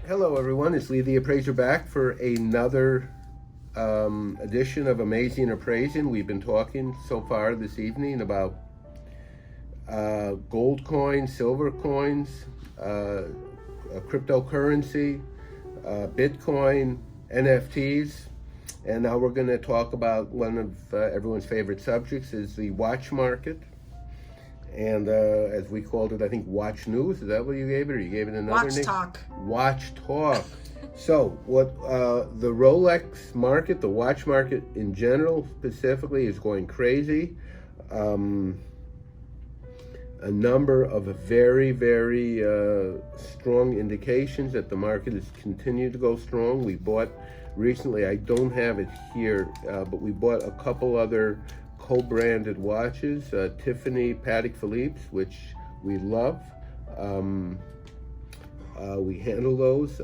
Hello everyone, it's Lee the Appraiser back for another edition of Amazing Appraising. We've been talking so far this evening about gold coins, silver coins, cryptocurrency, Bitcoin, NFTs, and now we're going to talk about one of everyone's favorite subjects is the watch market. And as we called it, I think watch news. Is that what you gave it, or you gave it another watch name? Talk. Watch talk. So what the Rolex market, the watch market in general specifically, is going crazy. A number of very, very strong indications that the market has continued to go strong. We bought recently, I don't have it here, but we bought a couple other co-branded watches, Tiffany Patek Philippe's, which we love. We handle those.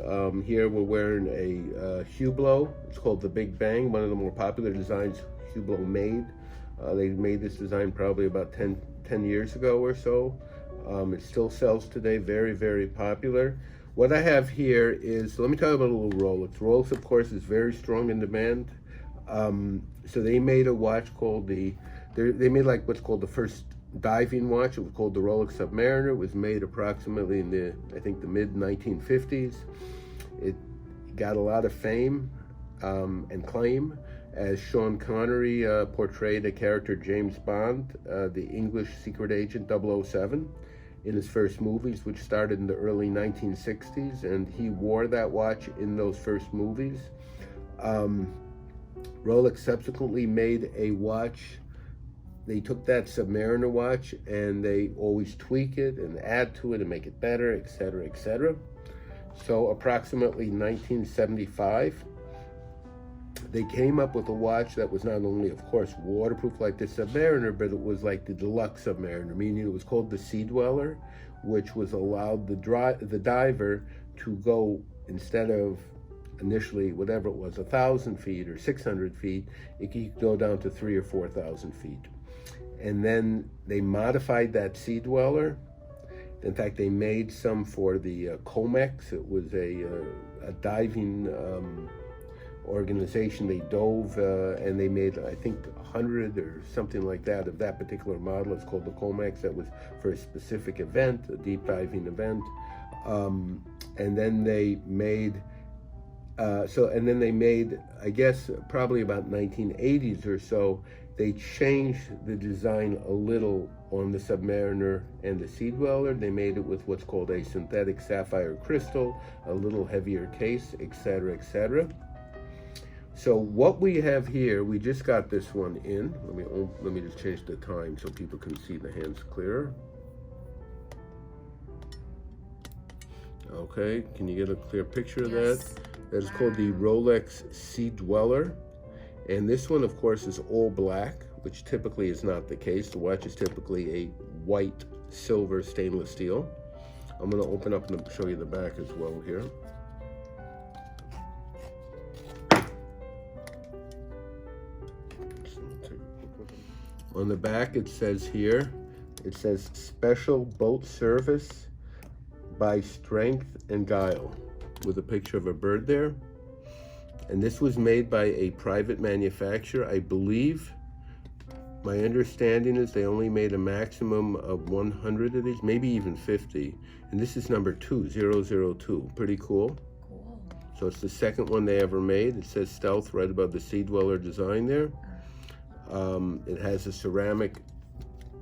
Here we're wearing a Hublot. It's called the Big Bang, one of the more popular designs Hublot made. They made this design probably about 10 years ago or so. It still sells today, very, very popular. What I have here is, let me tell you about a little Rolex. Rolex, of course, is very strong in demand. So they made a watch called they made like what's called the first diving watch. It was called the Rolex Submariner. It was made approximately in the, I think, the mid 1950s. It got a lot of fame and claim as Sean Connery portrayed a character, James Bond, the English secret agent 007, in his first movies, which started in the early 1960s, and he wore that watch in those first movies. Rolex subsequently made a watch. They took that Submariner watch and they always tweak it and add to it and make it better, etc., etc. So approximately 1975, they came up with a watch that was not only, of course, waterproof like the Submariner, but it was like the deluxe Submariner, meaning it was called the Sea Dweller, which was allowed the diver to go, instead of initially whatever it was, 1,000 feet or 600 feet, it could go down to 3,000 or 4,000 feet. And then they modified that Sea Dweller. In fact, they made some for the Comex. It was a diving organization. They dove and they made, I think, 100 or something like that of that particular model. It's called the Comex. That was for a specific event, a deep diving event. And then they made I guess, probably about 1980s or so, they changed the design a little on the Submariner and the Sea Dweller. They made it with what's called a synthetic sapphire crystal, a little heavier case, etc., etc. So what we have here, we just got this one in. Let me just change the time so people can see the hands clearer. Okay, can you get a clear picture of that? That is called the Rolex Sea Dweller. And this one, of course, is all black, which typically is not the case. The watch is typically a white, silver stainless steel. I'm going to open up and show you the back as well here. On the back, it says here, it says special boat service by Strength and Guile, with a picture of a bird there. And this was made by a private manufacturer. I believe, my understanding is they only made a maximum of 100 of these, maybe even 50. And this is number 2002, pretty cool. Cool. So it's the second one they ever made. It says Stealth right above the Sea Dweller design there. It has a ceramic,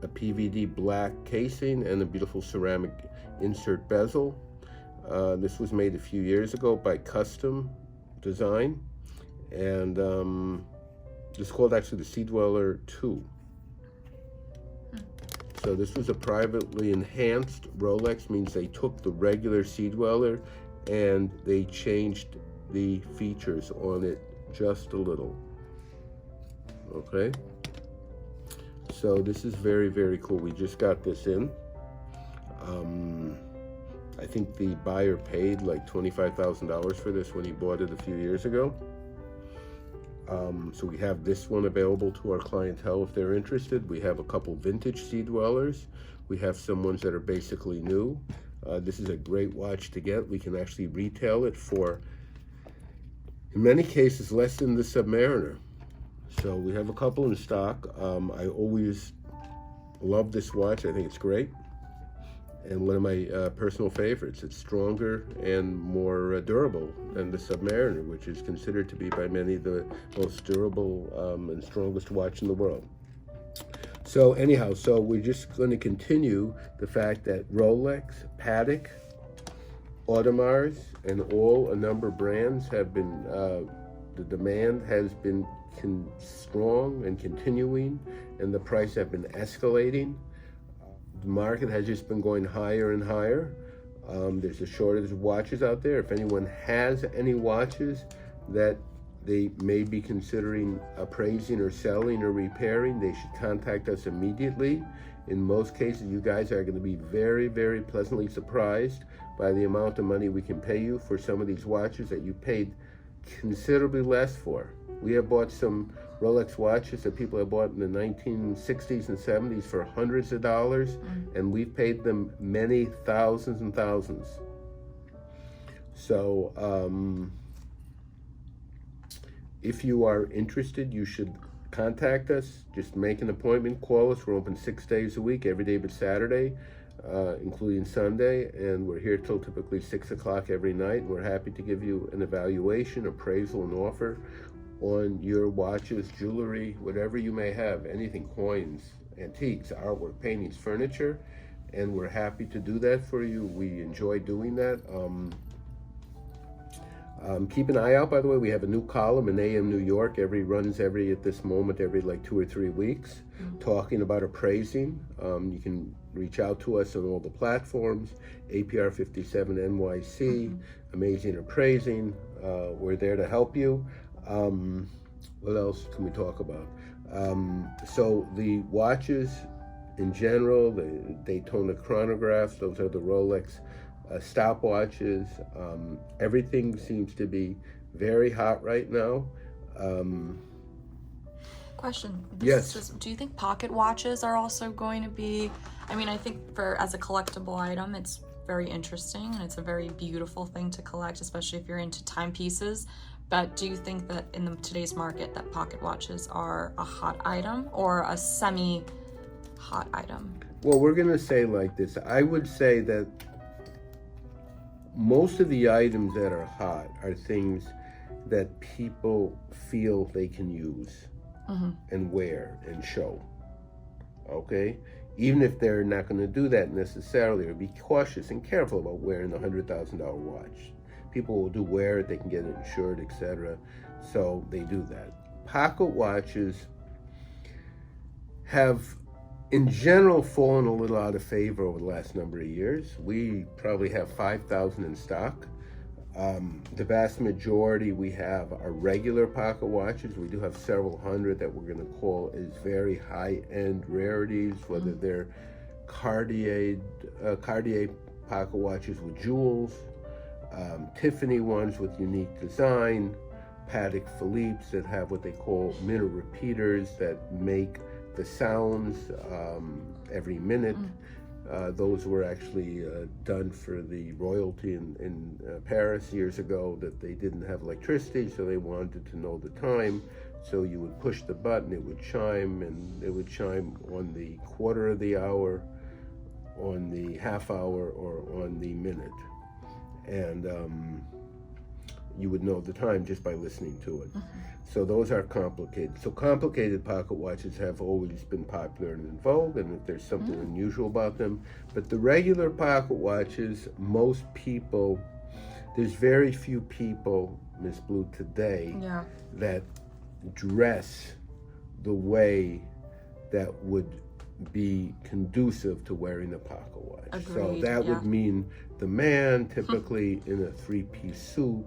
a PVD black casing and a beautiful ceramic insert bezel. This was made a few years ago by Custom Design, and it's called actually the Sea Dweller 2. So this was a privately enhanced Rolex, means they took the regular Sea Dweller and they changed the features on it just a little. Okay, so this is very, very cool. We just got this in. I think the buyer paid like $25,000 for this when he bought it a few years ago. So we have this one available to our clientele if they're interested. We have a couple vintage Sea Dwellers. We have some ones that are basically new. This is a great watch to get. We can actually retail it for, in many cases, less than the Submariner. So we have a couple in stock. I always love this watch. I think it's great. And one of my personal favorites. It's stronger and more durable than the Submariner, which is considered to be by many the most durable and strongest watch in the world. So anyhow, so we're just going to continue the fact that Rolex, Patek, Audemars, and a number of brands have been, the demand has been strong and continuing, and the price have been escalating. The market has just been going higher and higher. There's a shortage of watches out there. If anyone has any watches that they may be considering appraising or selling or repairing, they should contact us immediately. In most cases, you guys are going to be very, very pleasantly surprised by the amount of money we can pay you for some of these watches that you paid considerably less for. We have bought some Rolex watches that people have bought in the 1960s and 70s for hundreds of dollars, and we've paid them many thousands and thousands. So, if you are interested, you should contact us. Just make an appointment, call us. We're open 6 days a week, every day but Saturday, including Sunday, and we're here till typically 6 o'clock every night. We're happy to give you an evaluation, appraisal, and offer on your watches, jewelry, whatever you may have, anything, coins, antiques, artwork, paintings, furniture, and we're happy to do that for you. We enjoy doing that. Keep an eye out, by the way. We have a new column in AM New York, at this moment, every like 2 or 3 weeks, talking about appraising. You can reach out to us on all the platforms, APR57 NYC, Amazing Appraising. We're there to help you. What else can we talk about? So the watches in general, the Daytona chronographs, those are the Rolex stopwatches. Everything seems to be very hot right now. Question. Yes. Do you think pocket watches are also going to be, I mean, I think as a collectible item, it's very interesting and it's a very beautiful thing to collect, especially if you're into timepieces. But do you think that in today's market that pocket watches are a hot item or a semi-hot item? Well, we're going to say like this. I would say that most of the items that are hot are things that people feel they can use and wear and show, okay? Even if they're not going to do that necessarily, or be cautious and careful about wearing a $100,000 watch. People will do wear it, they can get it insured, etc. So they do that. Pocket watches have, in general, fallen a little out of favor over the last number of years. We probably have 5,000 in stock. The vast majority we have are regular pocket watches. We do have several hundred that we're going to call as very high-end rarities, whether they're Cartier pocket watches with jewels, Tiffany ones with unique design, Patek Philippe's that have what they call minute repeaters that make the sounds every minute. Those were actually done for the royalty in Paris years ago, that they didn't have electricity, so they wanted to know the time. So you would push the button, it would chime, and it would chime on the quarter of the hour, on the half hour, or on the minute. And you would know the time just by listening to it. So those are complicated. So complicated pocket watches have always been popular and in vogue, and if there's something unusual about them. But the regular pocket watches, most people, there's very few people, Miss Blue, today that dress the way that would be conducive to wearing a pocket watch. Agreed, so that would mean the man typically in a three-piece suit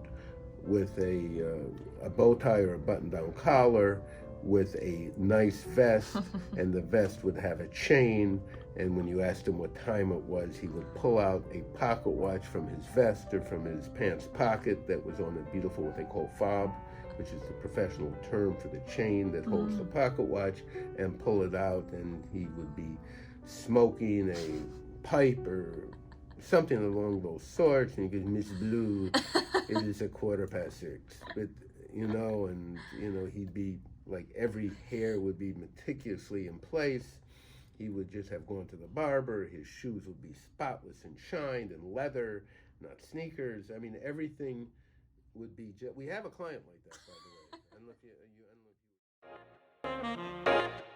with a bow tie or a button-down collar, with a nice vest, and the vest would have a chain, and when you asked him what time it was, he would pull out a pocket watch from his vest or from his pants pocket that was on a beautiful, what they call fob, which is the professional term for the chain that holds the pocket watch, and pull it out, and he would be smoking a pipe or something along those sorts, and because Miss Blue, it is 6:15. But he'd be like, every hair would be meticulously in place. He would just have gone to the barber. His shoes would be spotless and shined and leather, not sneakers. I mean, everything would be just. We have a client like that, by the way. I don't know if you.